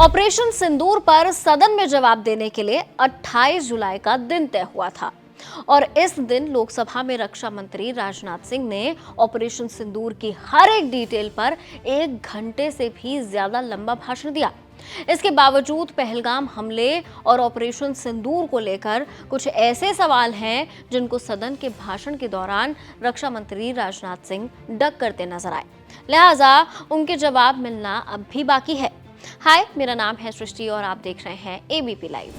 Operation सिंदूर पर सदन में जवाब देने के लिए 28 जुलाई का दिन तय हुआ था और इस दिन लोकसभा में रक्षा मंत्री राजनाथ सिंह ने ऑपरेशन सिंदूर की हर एक डिटेल पर 1 घंटे से भी ज्यादा लंबा भाषण दिया। इसके बावजूद पहलगाम हमले और ऑपरेशन सिंदूर को लेकर कुछ ऐसे सवाल हैं जिनको सदन के भाषण के दौरान रक्षा मंत्री राजनाथ सिंह डग करते नजर आए, लिहाजा उनके जवाब मिलना अब भी बाकी है। हाय, मेरा नाम है सृष्टि और आप देख रहे हैं एबीपी लाइव।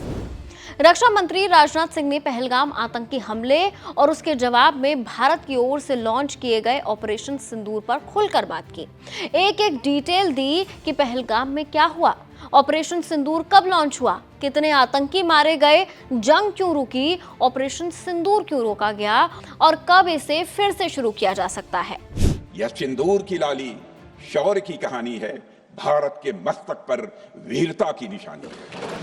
रक्षा मंत्री राजनाथ सिंह ने पहलगाम आतंकी हमले और उसके जवाब में भारत की ओर से लॉन्च किए गए ऑपरेशन सिंदूर पर खुलकर बात की। एक एक डिटेल दी कि पहलगाम में क्या हुआ, ऑपरेशन सिंदूर कब लॉन्च हुआ, कितने आतंकी मारे गए, जंग क्यों रुकी, ऑपरेशन सिंदूर क्यों रोका गया और कब इसे फिर से शुरू किया जा सकता है। यह सिंदूर की लाली शौर्य की कहानी है, भारत के मस्तक पर वीरता की निशानी है।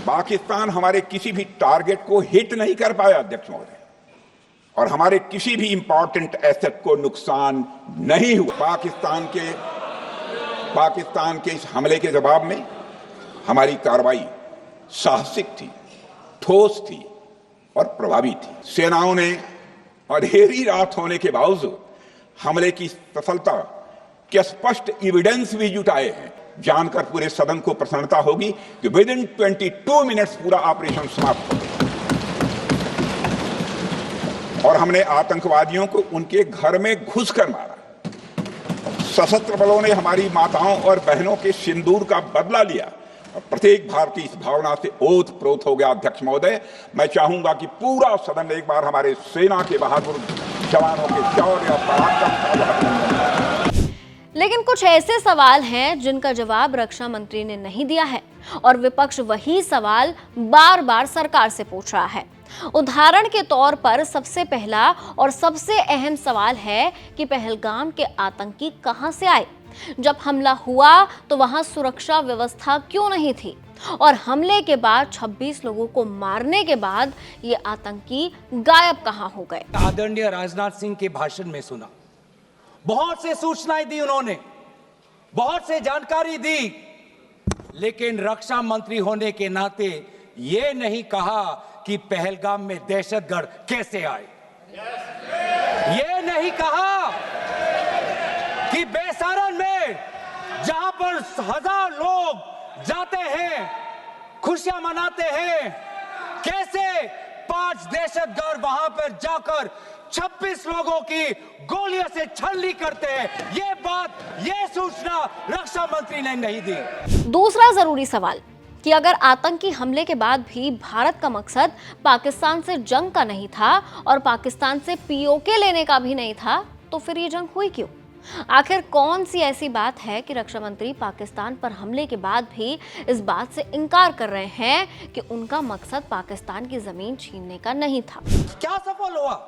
पाकिस्तान हमारे किसी भी टारगेट को हिट नहीं कर पाया अध्यक्ष महोदय, और हमारे किसी भी इंपॉर्टेंट एसेट को नुकसान नहीं हुआ। पाकिस्तान के इस हमले के जवाब में हमारी कार्रवाई साहसिक थी, ठोस थी और प्रभावी थी। सेनाओं ने अंधेरी रात होने के बावजूद हमले की सफलता के स्पष्ट एविडेंस भी जुटाए हैं। जानकर पूरे सदन को प्रसन्नता होगी कि विद इन 22 मिनट्स पूरा ऑपरेशन समाप्त हो गया और हमने आतंकवादियों को उनके घर में घुसकर मारा। सशस्त्र बलों ने हमारी माताओं और बहनों के सिंदूर का बदला लिया और प्रत्येक भारतीय इस भावना से ओतप्रोत हो गया। अध्यक्ष महोदय, मैं चाहूंगा कि पूरा सदन एक बार हमारे सेना के बहादुर जवानों के शौर्य और पराक्रम का। लेकिन कुछ ऐसे सवाल हैं जिनका जवाब रक्षा मंत्री ने नहीं दिया है और विपक्ष वही सवाल बार बार सरकार से पूछ रहा है। उदाहरण के तौर पर सबसे पहला और सबसे अहम सवाल है कि पहलगाम के आतंकी कहां से आए। जब हमला हुआ तो वहां सुरक्षा व्यवस्था क्यों नहीं थी और हमले के बाद 26 लोगों को मारने के बाद ये आतंकी गायब कहां हो गए। आदरणीय राजनाथ सिंह के भाषण में सुना, बहुत से सूचनाएं दी उन्होंने, बहुत से जानकारी दी, लेकिन रक्षा मंत्री होने के नाते ये नहीं कहा कि पहलगाम में दहशतगर्द कैसे आए। ये नहीं कहा कि बेसारन में जहां पर 1000 लोग जाते हैं, खुशियां मनाते हैं, कैसे 5 दहशतगर्द वहां पर जाकर 26 लोगों की गोलियों से छलनी करते हैं। ये सूचना रक्षा मंत्री ने नहीं दी। दूसरा जरूरी सवाल कि अगर आतंकी हमले के बाद भी भारत का मकसद पाकिस्तान से जंग का नहीं था और पाकिस्तान से पीओके लेने का भी नहीं था, तो फिर ये जंग हुई क्यों? आखिर कौन सी ऐसी बात है कि रक्षा मंत्री पाकिस्तान पर हमले के बाद भी इस बात से इनकार कर रहे हैं कि उनका मकसद पाकिस्तान की जमीन छीनने का नहीं था? क्या सफल हुआ?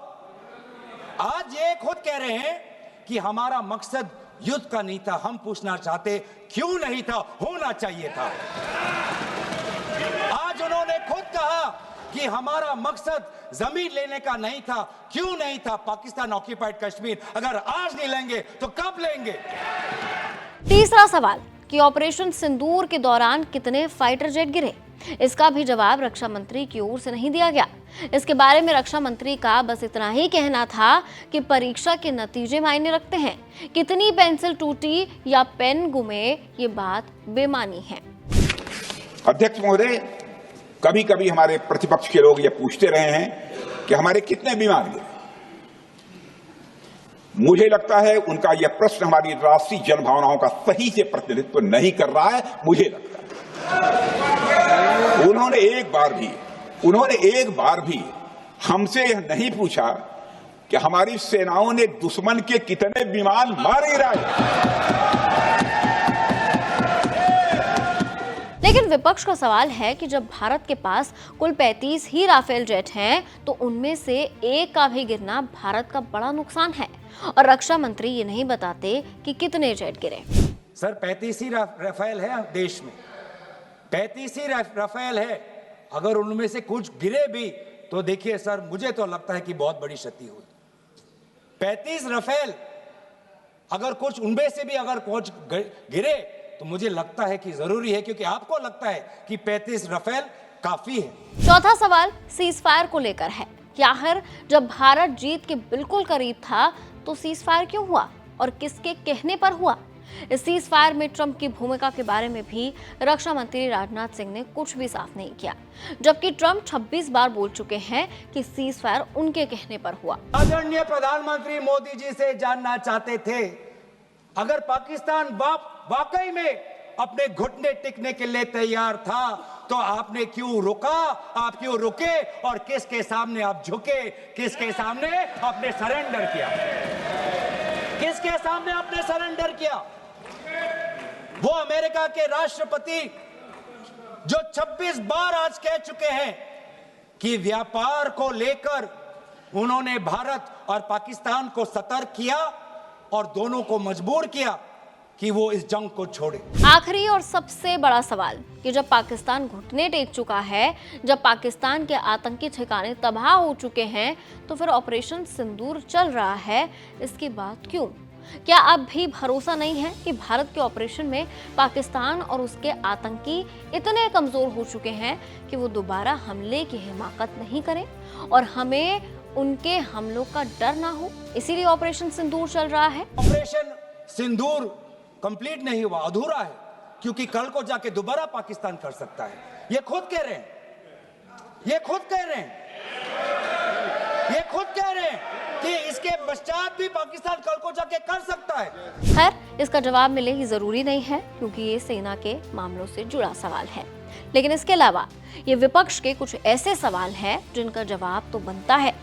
आज ये खुद कह रहे हैं कि हमारा मकसद युद्ध का नहीं था। हम पूछना चाहते क्यों नहीं था, होना चाहिए था। आज उन्होंने खुद कहा कि हमारा मकसद जमीन लेने का नहीं था। क्यों नहीं था? पाकिस्तान ऑक्यूपाइड कश्मीर अगर आज नहीं लेंगे तो कब लेंगे? तीसरा सवाल कि ऑपरेशन सिंदूर के दौरान कितने फाइटर जेट गिरे, इसका भी जवाब रक्षा मंत्री की ओर से नहीं दिया गया। इसके बारे में रक्षा मंत्री का बस इतना ही कहना था कि परीक्षा के नतीजे मायने रखते हैं, कितनी पेंसिल टूटी या पेन गुमे ये बात बेमानी है। अध्यक्ष महोदय, कभी कभी हमारे प्रतिपक्ष के लोग ये पूछते रहे हैं कि हमारे कितने विमान गिरे। मुझे लगता है उनका यह प्रश्न हमारी राष्ट्रीय जनभावनाओं का सही से प्रतिनिधित्व नहीं कर रहा है। मुझे लगता है उन्होंने एक बार भी हमसे यह नहीं पूछा कि हमारी सेनाओं ने दुश्मन के कितने विमान मार गिराए। लेकिन विपक्ष का सवाल है कि जब भारत के पास कुल 35 ही राफेल जेट हैं, तो उनमें से एक का भी गिरना भारत का बड़ा नुकसान है और रक्षा मंत्री ये नहीं बताते कि कितने जेट गिरे। सर, 35 ही राफेल है देश में, 35 ही राफेल है। अगर उनमें से कुछ गिरे भी तो देखिए सर, मुझे तो लगता है कि बहुत बड़ी क्षति हुई। 35 राफेल, अगर कुछ उनमें से भी अगर कुछ गिरे तो मुझे लगता है कि जरूरी है, क्योंकि आपको लगता है कि 35 राफेल काफी है। चौथा सवाल सीज फायर को लेकर है कि आखिर जब भारत जीत के बिल्कुल करीब था तो सीज फायर क्यों हुआ और किसके कहने पर हुआ। इस सीज फायर में ट्रंप की भूमिका के बारे में भी रक्षा मंत्री राजनाथ सिंह ने कुछ भी साफ नहीं किया, जबकि ट्रंप 26 बार बोल चुके हैं कि सीज फायर उनके कहने पर हुआ। आदरणीय प्रधानमंत्री मोदी जी से जानना चाहते थे, अगर पाकिस्तान वाकई में अपने घुटने टिकने के लिए तैयार था तो आपने क्यों रुका, आप क्यों रुके और किसके सामने आप झुके, किसके सामने आपने सरेंडर किया, किसके सामने आपने सरेंडर किया। वो अमेरिका के राष्ट्रपति जो 26 बार आज कह चुके हैं कि व्यापार को लेकर उन्होंने भारत और पाकिस्तान को सतर्क किया और दोनों को मजबूर किया कि वो इस जंग को छोड़े। आखिरी और सबसे बड़ा सवाल कि जब पाकिस्तान घुटने टेक चुका है, जब पाकिस्तान के आतंकी ठिकाने तबाह हो चुके हैं, तो फिर ऑपरेशन सिंदूर चल रहा है, इसकी बात क्यों? क्या अब भी भरोसा नहीं है कि भारत के ऑपरेशन में पाकिस्तान और उसके आतंकी इतने कमजोर हो चुके हैं कि वो दोबारा हमले की हिमाकत नहीं करें और हमें उनके हमलों का डर ना हो, इसीलिए ऑपरेशन सिंदूर चल रहा है? ऑपरेशन सिंदूर कंप्लीट नहीं हुआ, अधूरा है, क्योंकि कल को जाके दोबारा पाकिस्तान कर सकता है। ये खुद कह रहे हैं, ये खुद कह रहे हैं, ये खुद कह रहे हैं कि इसके पश्चात भी पाकिस्तान कल को जाके कर सकता है। खैर, इसका जवाब मिले ही जरूरी नहीं है, क्योंकि ये सेना के मामलों से जुड़ा सवाल है। लेकिन इसके अलावा ये विपक्ष के कुछ ऐसे सवाल हैं जिनका जवाब तो बनता है,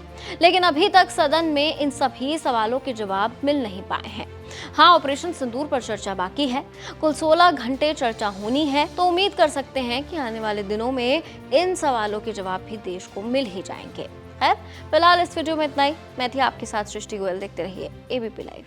लेकिन अभी तक सदन में इन सभी सवालों के जवाब मिल नहीं पाए हैं। हाँ, ऑपरेशन सिंदूर पर चर्चा बाकी है, कुल 16 घंटे चर्चा होनी है, तो उम्मीद कर सकते हैं कि आने वाले दिनों में इन सवालों के जवाब भी देश को मिल ही जाएंगे। खैर, फिलहाल इस वीडियो में इतना ही। मैं थी आपके साथ सृष्टि गोयल। देखते रहिए एबीपी लाइव।